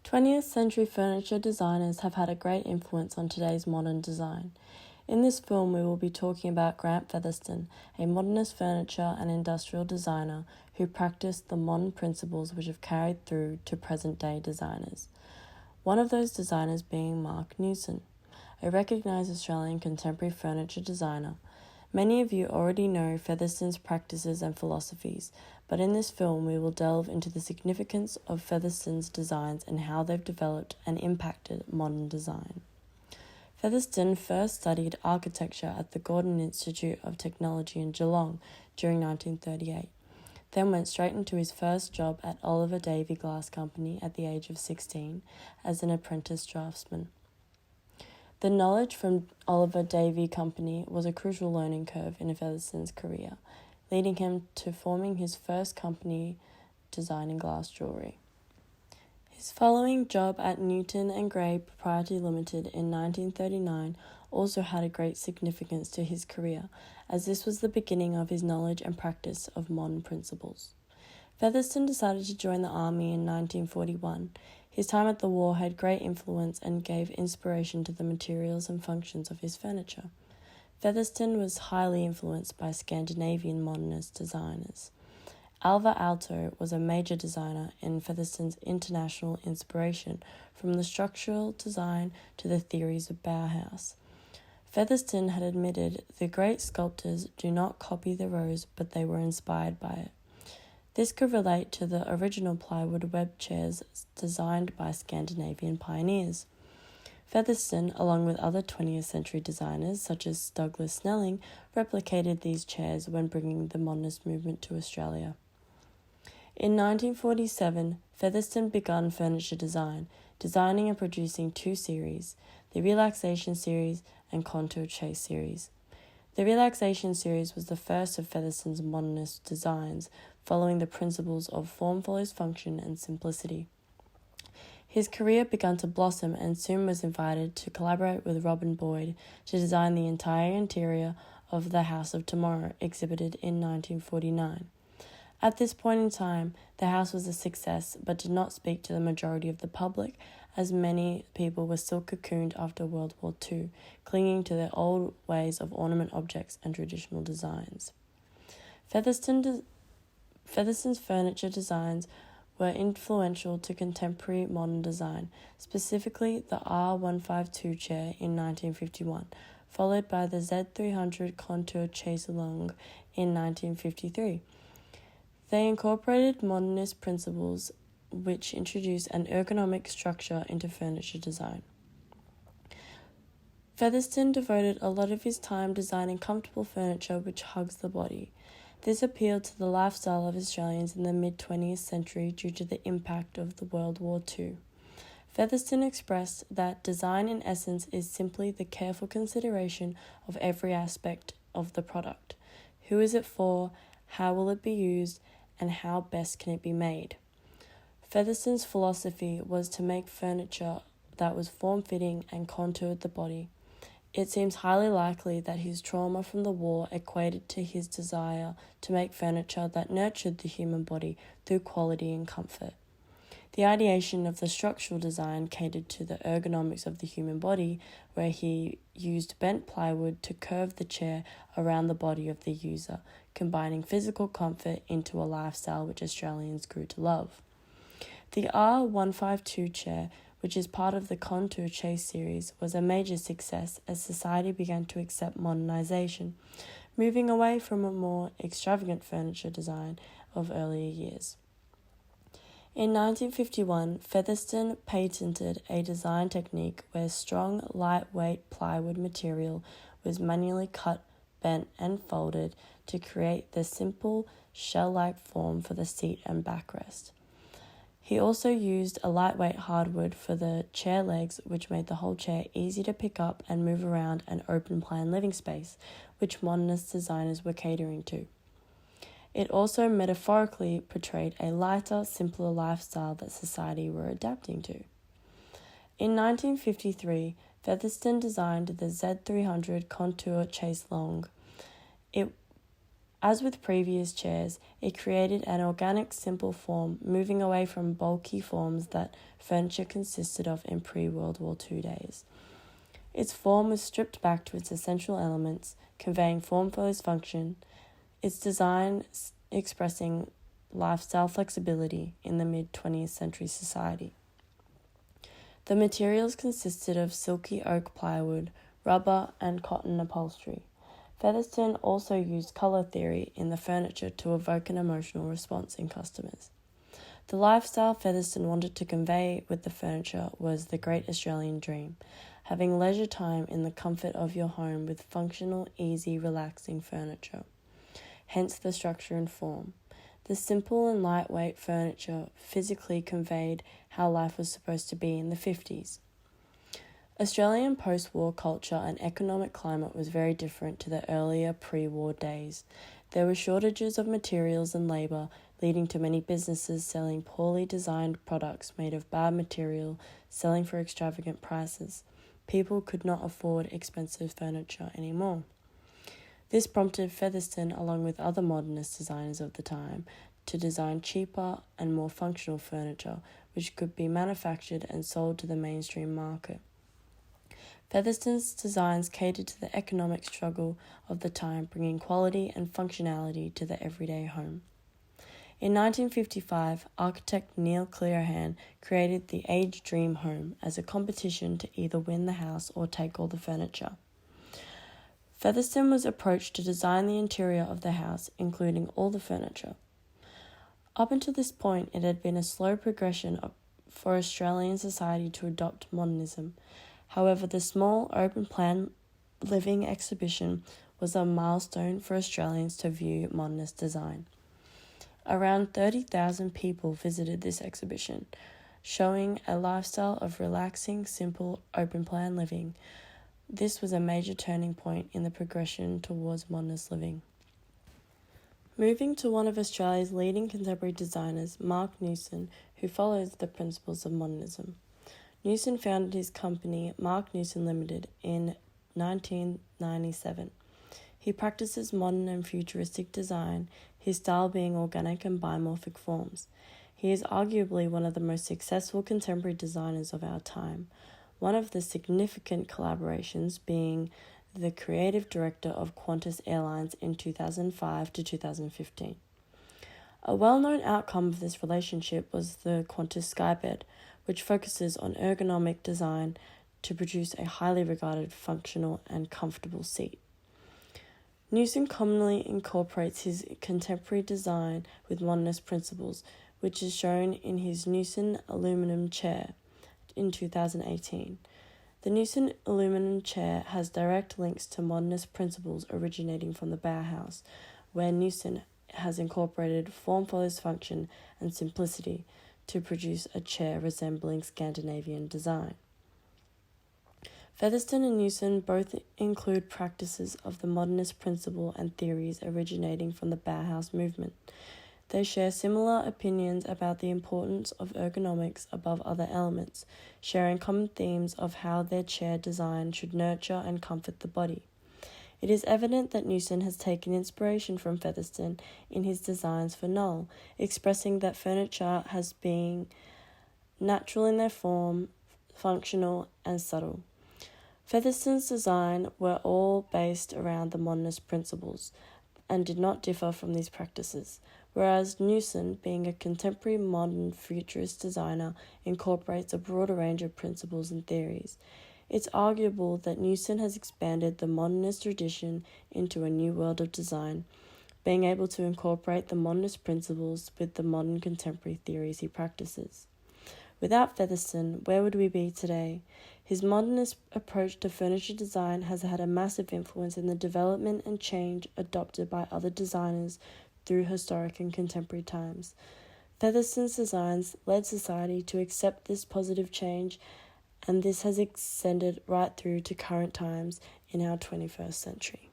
20th century furniture designers have had a great influence on today's modern design. In this film, we will be talking about Grant Featherston, a modernist furniture and industrial designer who practiced the modern principles which have carried through to present-day designers. One of those designers being Mark Newson, a recognised Australian contemporary furniture designer. Many of you already know Featherston's practices and philosophies, but in this film we will delve into the significance of Featherston's designs and how they've developed and impacted modern design. Featherston first studied architecture at the Gordon Institute of Technology in Geelong during 1938, then went straight into his first job at Oliver Davey Glass Company at the age of 16 as an apprentice draftsman. The knowledge from Oliver Davey Company was a crucial learning curve in Featherston's career, leading him to forming his first company designing glass jewellery. His following job at Newton and Gray Proprietary Limited in 1939 also had a great significance to his career, as this was the beginning of his knowledge and practice of modern principles. Featherston decided to join the army in 1941. His time at the war had great influence and gave inspiration to the materials and functions of his furniture. Featherston was highly influenced by Scandinavian modernist designers. Alvar Aalto was a major designer in Featherston's international inspiration, from the structural design to the theories of Bauhaus. Featherston had admitted, "The great sculptors do not copy the rose, but they were inspired by it." This could relate to the original plywood web chairs designed by Scandinavian pioneers. Featherston, along with other 20th century designers such as Douglas Snelling, replicated these chairs when bringing the modernist movement to Australia. In 1947, Featherston began furniture design, designing and producing two series, the Relaxation Series and Contour Chase Series. The Relaxation Series was the first of Featherston's modernist designs, following the principles of form follows function and simplicity. His career began to blossom and soon was invited to collaborate with Robin Boyd to design the entire interior of the House of Tomorrow, exhibited in 1949. At this point in time, the house was a success but did not speak to the majority of the public, as many people were still cocooned after World War II, clinging to their old ways of ornament objects and traditional designs. Featherston's furniture designs were influential to contemporary modern design, specifically the R152 chair in 1951, followed by the Z300 Contour Chase Longue in 1953. They incorporated modernist principles which introduced an ergonomic structure into furniture design. Featherston devoted a lot of his time designing comfortable furniture which hugs the body. This appealed to the lifestyle of Australians in the mid-20th century due to the impact of the World War II. Featherston expressed that design in essence is simply the careful consideration of every aspect of the product. Who is it for? How will it be used? And how best can it be made? Featherston's philosophy was to make furniture that was form-fitting and contoured the body. It seems highly likely that his trauma from the war equated to his desire to make furniture that nurtured the human body through quality and comfort. The ideation of the structural design catered to the ergonomics of the human body, where he used bent plywood to curve the chair around the body of the user, combining physical comfort into a lifestyle which Australians grew to love. The R152 chair, which is part of the Contour Chase series, was a major success as society began to accept modernisation, moving away from a more extravagant furniture design of earlier years. In 1951, Featherston patented a design technique where strong, lightweight plywood material was manually cut, bent, and folded to create the simple, shell-like form for the seat and backrest. He also used a lightweight hardwood for the chair legs, which made the whole chair easy to pick up and move around an open-plan living space, which modernist designers were catering to. It also metaphorically portrayed a lighter, simpler lifestyle that society were adapting to. In 1953, Featherston designed the Z300 Contour Chase Longue. It As with previous chairs, it created an organic, simple form, moving away from bulky forms that furniture consisted of in pre-World War II days. Its form was stripped back to its essential elements, conveying form follows function, its design expressing lifestyle flexibility in the mid-20th century society. The materials consisted of silky oak plywood, rubber, and cotton upholstery. Featherston also used colour theory in the furniture to evoke an emotional response in customers. The lifestyle Featherston wanted to convey with the furniture was the great Australian dream, having leisure time in the comfort of your home with functional, easy, relaxing furniture. Hence the structure and form. The simple and lightweight furniture physically conveyed how life was supposed to be in the 50s. Australian post-war culture and economic climate was very different to the earlier pre-war days. There were shortages of materials and labour, leading to many businesses selling poorly designed products made of bad material, selling for extravagant prices. People could not afford expensive furniture anymore. This prompted Featherston, along with other modernist designers of the time, to design cheaper and more functional furniture, which could be manufactured and sold to the mainstream market. Featherston's designs catered to the economic struggle of the time, bringing quality and functionality to the everyday home. In 1955, architect Neil Clearhan created the Age Dream Home as a competition to either win the house or take all the furniture. Featherston was approached to design the interior of the house, including all the furniture. Up until this point, it had been a slow progression for Australian society to adopt modernism. However, the small open-plan living exhibition was a milestone for Australians to view modernist design. Around 30,000 people visited this exhibition, showing a lifestyle of relaxing, simple, open-plan living. This was a major turning point in the progression towards modernist living. Moving to one of Australia's leading contemporary designers, Mark Newson, who follows the principles of modernism. Newson founded his company, Mark Newson Limited, in 1997. He practices modern and futuristic design, his style being organic and biomorphic forms. He is arguably one of the most successful contemporary designers of our time, one of the significant collaborations being the creative director of Qantas Airlines in 2005 to 2015. A well-known outcome of this relationship was the Qantas Skybed, which focuses on ergonomic design to produce a highly regarded, functional, and comfortable seat. Newson commonly incorporates his contemporary design with modernist principles, which is shown in his Newson aluminum chair in 2018. The Newson aluminum chair has direct links to modernist principles originating from the Bauhaus, where Newson has incorporated form follows function and simplicity to produce a chair resembling Scandinavian design. Featherston and Newson both include practices of the modernist principle and theories originating from the Bauhaus movement. They share similar opinions about the importance of ergonomics above other elements, sharing common themes of how their chair design should nurture and comfort the body. It is evident that Newson has taken inspiration from Featherston in his designs for Knoll, expressing that furniture has been natural in their form, functional, and subtle. Featherston's design were all based around the modernist principles and did not differ from these practices, whereas Newson, being a contemporary modern futurist designer, incorporates a broader range of principles and theories. It's arguable that Newson has expanded the modernist tradition into a new world of design, being able to incorporate the modernist principles with the modern contemporary theories he practices. Without Featherston, where would we be today? His modernist approach to furniture design has had a massive influence in the development and change adopted by other designers through historic and contemporary times. Featherston's designs led society to accept this positive change, and this has extended right through to current times in our 21st century.